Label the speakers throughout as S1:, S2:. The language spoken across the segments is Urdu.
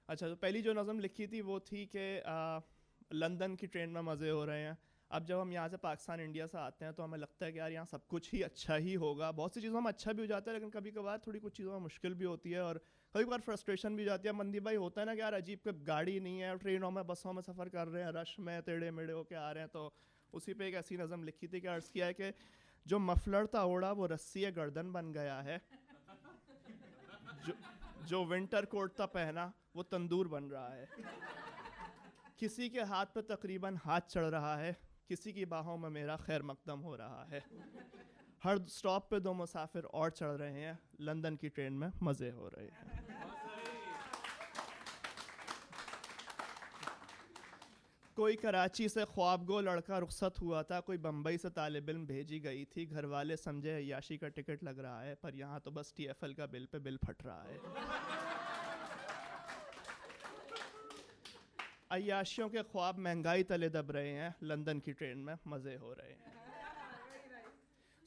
S1: اچھا، تو پہلی جو نظم لکھی تھی وہ تھی کہ لندن کی ٹرین میں مزے ہو رہے ہیں. اب جب ہم یہاں سے پاکستان انڈیا سے آتے ہیں تو ہمیں لگتا ہے کہ یار یہاں سب کچھ ہی اچھا ہی ہوگا. بہت سی چیزوں میں اچھا بھی ہو جاتا ہے لیکن کبھی کبھار تھوڑی کچھ چیزوں میں مشکل بھی ہوتی ہے اور کبھی کبھار فرسٹریشن بھی جاتی ہے. مندی بھائی ہوتا ہے نا کہ یار عجیب کہ گاڑی نہیں ہے, ٹرینوں میں بسوں میں سفر کر رہے ہیں, رش میں ٹیڑھے میڑے ہو کے آ رہے ہیں. تو اسی پہ ایک ایسی نظم لکھی تھی کہ عرض کیا ہے کہ جو مفلر تھا اوڑا وہ رسی گردن بن گیا ہے, جو ونٹر کوٹ تھا پہنا وہ تندور بن رہا ہے. کسی کے ہاتھ پہ تقریباً ہاتھ چڑھ رہا ہے, کسی کی باہوں میں میرا خیر مقدم ہو رہا ہے. ہر سٹاپ پہ دو مسافر اور چڑھ رہے ہیں, لندن کی ٹرین میں مزے ہو رہے ہیں. کوئی کراچی سے خواب گو لڑکا رخصت ہوا تھا, کوئی بمبئی سے طالب علم بھیجی گئی تھی. گھر والے سمجھے عیاشی کا ٹکٹ لگ رہا ہے, پر یہاں تو بس ٹی ایف ایل کا بل پہ بل پھٹ رہا ہے. عیاشیوں کے خواب مہنگائی تلے دب رہے ہیں, لندن کی ٹرین میں مزے ہو رہے ہیں.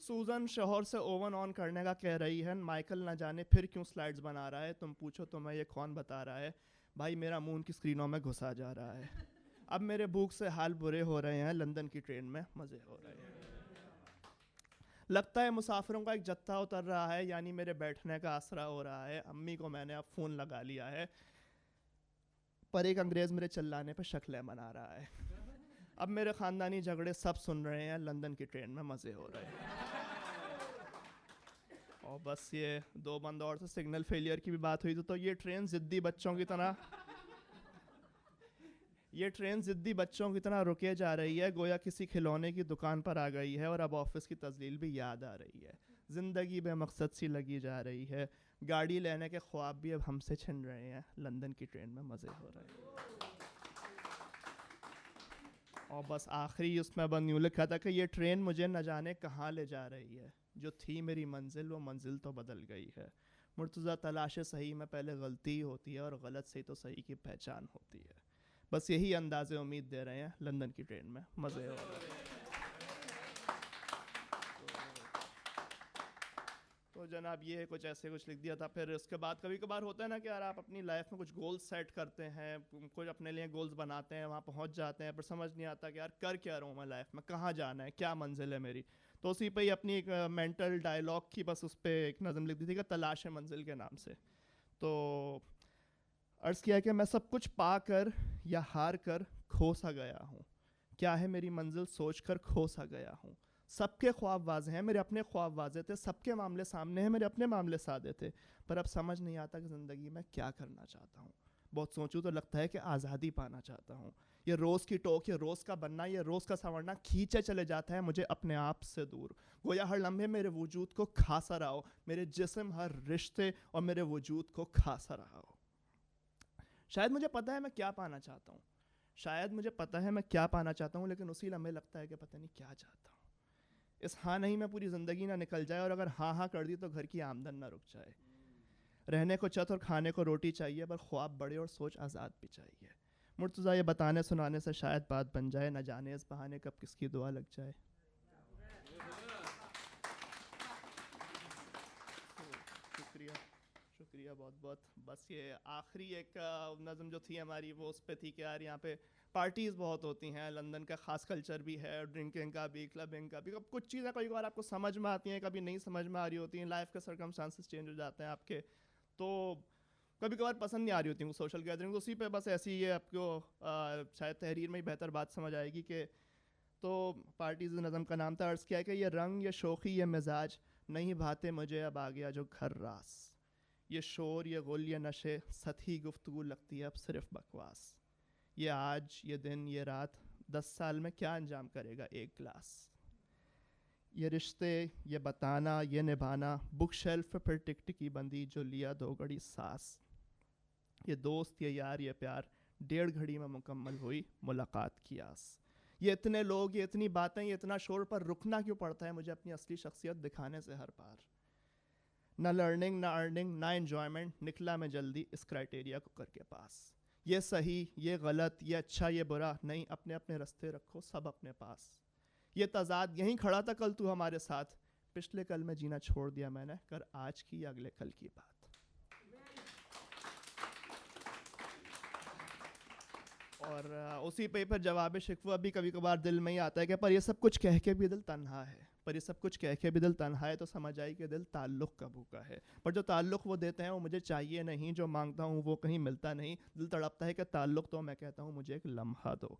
S1: سوزن شوہر سے اوون آن کرنے کا کہہ رہی ہے, مائیکل نہ جانے پھر کیوں سلائڈز بنا رہا ہے. تم پوچھو تو میں یہ کون بتا رہا ہے, بھائی میرا منہ ان کی اسکرینوں میں گھسا جا رہا ہے. اب میرے بھوک سے حال برے ہو رہے ہیں, لندن کی ٹرین میں مزے ہو رہے ہیں. لگتا ہے مسافروں کا ایک جتھا اتر رہا ہے, یعنی میرے بیٹھنے کا آسرا ہو رہا ہے. امی کو میں نے اب فون لگا لیا ہے, پر ایک انگریز میرے چلانے پہ شکلیں بنا رہا ہے. اب میرے خاندانی جھگڑے سب سن رہے ہیں, لندن کی ٹرین میں مزے ہو رہے ہیں. اور بس یہ دو بند اور سے سگنل فیلئر کی بھی بات ہوئی تو یہ ٹرین ضدی بچوں کی طرح رکے جا رہی ہے, گویا کسی کھلونے کی دکان پر آ گئی ہے, اور اب آفس کی تذلیل بھی یاد آ رہی ہے. زندگی بے مقصد سی لگی جا رہی ہے, گاڑی لینے کے خواب بھی اب ہم سے چھن رہے ہیں, لندن کی ٹرین میں مزے ہو رہے ہیں. اور بس آخری اس میں بند یوں لکھا تھا کہ یہ ٹرین مجھے نہ جانے کہاں لے جا رہی ہے, جو تھی میری منزل وہ منزل تو بدل گئی ہے. مرتضیٰ تلاش صحیح میں پہلے غلطی ہی ہوتی ہے, اور غلط سے ہی تو صحیح کی پہچان ہوتی ہے. بس یہی انداز امید دے رہے ہیں, لندن کی ٹرین میں مزے ہو رہے ہیں. تو جناب یہ کچھ ایسے کچھ لکھ دیا تھا. پھر اس کے بعد کبھی کبھار ہوتا ہے نا کہ یار آپ اپنی لائف میں کچھ گولز سیٹ کرتے ہیں, کچھ اپنے لیے گولز بناتے ہیں, وہاں پہنچ جاتے ہیں, پر سمجھ نہیں آتا کہ یار کر کیا رہا ہوں میں لائف میں, کہاں جانا ہے, کیا منزل ہے میری. تو اسی پہ ہی اپنی ایک مینٹل ڈائلاگ کی بس اس پہ ایک نظم لکھ دی تھی کہ تلاش منزل کے نام سے. تو عرض کیا کہ میں سب کچھ پا کر یا ہار کر کھو سا گیا ہوں, کیا ہے میری منزل سوچ کر کھو سا گیا ہوں. سب کے خواب واضح ہیں, میرے اپنے خواب واضح تھے, سب کے معاملے سامنے ہیں, میرے اپنے معاملے سادے تھے, پر اب سمجھ نہیں آتا کہ زندگی میں کیا کرنا چاہتا ہوں. بہت سوچوں تو لگتا ہے کہ آزادی پانا چاہتا ہوں. یہ روز کی ٹوک, یہ روز کا بننا, یہ روز کا سنورنا کھینچے چلے جاتا ہے مجھے اپنے آپ سے دور. گویا ہر لمحے میرے وجود کو کھا سا رہا ہو, میرے جسم ہر رشتے اور میرے وجود کو کھا سا رہا ہو. شاید مجھے پتا ہے میں کیا پانا چاہتا ہوں, شاید مجھے پتا ہے میں کیا پانا چاہتا ہوں, لیکن اسی لمحے لگتا ہے کہ پتہ نہیں کیا چاہتا ہوں. اس ہاں نہیں میں پوری زندگی نہ نکل جائے, اور اگر ہاں ہاں کر دی تو گھر کی آمدن نہ رک جائے. رہنے کو چھت اور کھانے کو روٹی چاہیے, پر خواب بڑے اور سوچ آزاد بھی چاہیے. مرتضیٰ یہ بتانے سنانے سے شاید بات بن جائے, نہ جانے اس بہانے کب کس کی دعا لگ جائے. شکریہ بہت بہت. بس یہ آخری ایک نظم جو تھی ہماری وہ اس پہ تھی کہ یار یہاں پہ پارٹیز بہت ہوتی ہیں, لندن کا خاص کلچر بھی ہے, ڈرنکنگ کا بھی, کلبنگ کا بھی. اب کچھ چیزیں کئی بار آپ کو سمجھ میں آتی ہیں, کبھی نہیں سمجھ میں آ رہی ہوتی ہیں, لائف کے سرکمسٹانسز چینج ہو جاتے ہیں آپ کے, تو کبھی کبھار پسند نہیں آ رہی ہوتی وہ سوشل گیدرنگ. اسی پہ بس ایسی یہ آپ کو شاید تحریر میں ہی بہتر بات سمجھ آئے گی کہ تو پارٹیز نظم کا نام تھا. عرض کیا کہ یہ رنگ, یہ شوخی, یہ مزاج نہیں بھاتے مجھے, اب آ گیا جو گھر راس. یہ شور, یہ غل, یہ نشے, سطحی گفتگو لگتی ہے اب صرف بکواس. یہ آج, یہ دن, یہ رات 10 سال میں کیا انجام کرے گا ایک گلاس. یہ رشتے, یہ بتانا, یہ نبھانا, بک شیلف پھر ٹک ٹکی بندی جو لیا 2 گھڑی سانس. یہ دوست, یہ یار, یہ پیار 1.5 گھڑی میں مکمل ہوئی ملاقات کی آس. یہ اتنے لوگ, یہ اتنی باتیں, یہ اتنا شور, پر رکنا کیوں پڑتا ہے مجھے اپنی اصلی شخصیت دکھانے سے ہر بار. نہ لرننگ, نہ ارننگ, نہ انجوائمنٹ, نکلا میں جلدی اس کرائٹیریا کو کر کے پاس. یہ صحیح, یہ غلط, یہ اچھا, یہ برا, نہیں اپنے اپنے رستے رکھو سب اپنے پاس. یہ تضاد یہیں کھڑا تھا کل تو ہمارے ساتھ, پچھلے کل میں جینا چھوڑ دیا میں نے, کر آج کی اگلے کل کی بات. اور اسی پہ پھر جواب شکوہ بھی کبھی کبھار دل میں ہی آتا ہے کہ پر یہ سب کچھ کہہ کے بھی دل تنہا ہے، پر یہ سب کچھ کہہ کے بھی دل تنہا ہے، تو سمجھ آئی کہ دل تعلق کا بھوکا ہے، پر جو تعلق وہ دیتے ہیں وہ مجھے چاہیے نہیں، جو مانگتا ہوں وہ کہیں ملتا نہیں، دل تڑپتا ہے کہ تعلق تو میں کہتا ہوں مجھے ایک لمحہ دو،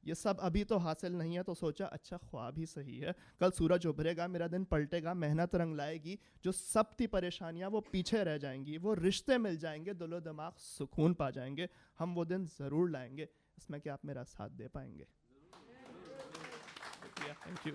S1: یہ سب ابھی تو حاصل نہیں ہے، تو سوچا اچھا خواب ہی صحیح ہے، کل سورج ابھرے گا، میرا دن پلٹے گا، محنت رنگ لائے گی، جو سب تھی پریشانیاں وہ پیچھے رہ جائیں گی، وہ رشتے مل جائیں گے، دل و دماغ سکون پا جائیں گے، ہم وہ دن ضرور لائیں گے، اس میں کہ آپ میرا ساتھ دے پائیں گے. شکریہ، تھینک یو.